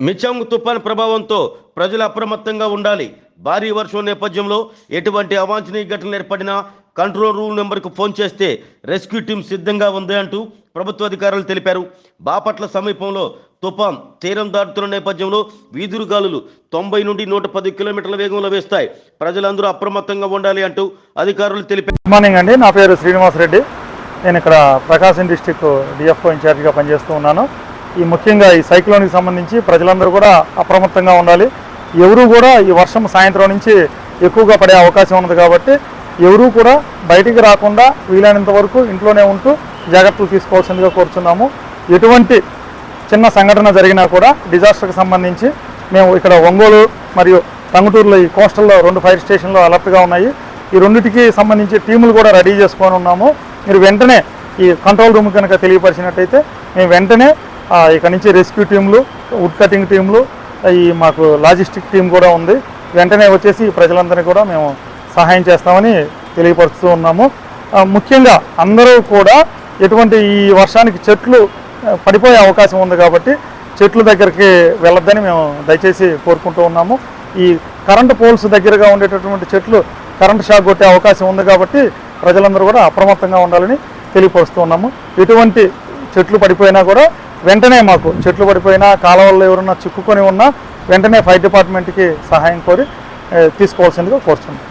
మిచాంగ్ తుఫాన్ ప్రభావంతో ప్రజలు అప్రమత్తంగా ఉండాలి. భారీ వర్షం నేపథ్యంలో ఎటువంటి అవాంఛనీయ ఘటనలు ఏర్పడినా కంట్రోల్ రూమ్ నెంబర్కు ఫోన్ చేస్తే రెస్క్యూ టీం సిద్ధంగా ఉంది అంటూ ప్రభుత్వ అధికారులు తెలిపారు. బాపట్ల సమీపంలో తుఫాన్ తీరం దాటుతున్న నేపథ్యంలో వీధురుగాలులు 90 నుండి 110 కిలోమీటర్ల వేగంలో వేస్తాయి. ప్రజలందరూ అప్రమత్తంగా ఉండాలి అంటూ అధికారులు తెలిపారు. గుడ్ మార్నింగ్ అండి, నా పేరు శ్రీనివాస్ రెడ్డి. నేను ఇక్కడ ప్రకాశం డిస్టిక్ డిఎఫ్ఓ ఇన్ఛార్జిగా పనిచేస్తూ ఉన్నాను. ముఖ్యంగా ఈ సైక్లోన్కి సంబంధించి ప్రజలందరూ కూడా అప్రమత్తంగా ఉండాలి. ఎవరూ కూడా ఈ వర్షం సాయంత్రం నుంచి ఎక్కువగా పడే అవకాశం ఉన్నది కాబట్టి ఎవరూ కూడా బయటికి రాకుండా వీలైనంత వరకు ఇంట్లోనే ఉంటూ జాగ్రత్తలు తీసుకోవాల్సిందిగా కోరుతున్నాము. ఎటువంటి చిన్న సంఘటన జరిగినా కూడా డిజాస్టర్కి సంబంధించి మేము ఇక్కడ ఒంగోలు మరియు టంగుటూరులో ఈ కోస్టల్లో 2 ఫైర్ స్టేషన్లు అలర్ట్గా ఉన్నాయి. ఈ రెండింటికి సంబంధించి టీములు కూడా రెడీ చేసుకొని ఉన్నాము. మీరు వెంటనే ఈ కంట్రోల్ రూమ్ కనుక తెలియపరిచినట్టయితే మేము వెంటనే ఇక్కడ నుంచి రెస్క్యూ టీంలు, వుడ్ కటింగ్ టీంలు, ఈ మాకు లాజిస్టిక్ టీం కూడా ఉంది. వెంటనే వచ్చేసి ప్రజలందరినీ కూడా మేము సహాయం చేస్తామని తెలియపరుస్తూ ఉన్నాము. ముఖ్యంగా అందరూ కూడా ఎటువంటి ఈ వర్షానికి చెట్లు పడిపోయే అవకాశం ఉంది కాబట్టి చెట్ల దగ్గరికి వెళ్ళొద్దని మేము దయచేసి కోరుకుంటూ ఉన్నాము. ఈ కరెంటు పోల్స్ దగ్గరగా ఉండేటటువంటి చెట్లు కరెంటు షాక్ కొట్టే అవకాశం ఉంది కాబట్టి ప్రజలందరూ కూడా అప్రమత్తంగా ఉండాలని తెలియపరుస్తూ ఉన్నాము. ఎటువంటి చెట్లు పడిపోయినా కూడా వెంటనే మాకు చెట్లు పడిపోయినా కాలువల్లో ఎవరన్నా చిక్కుకొని ఉన్నా వెంటనే ఫైర్ డిపార్ట్మెంట్కి సహాయం కోరి తీసుకోవాల్సిందిగా కోరుతున్నాం.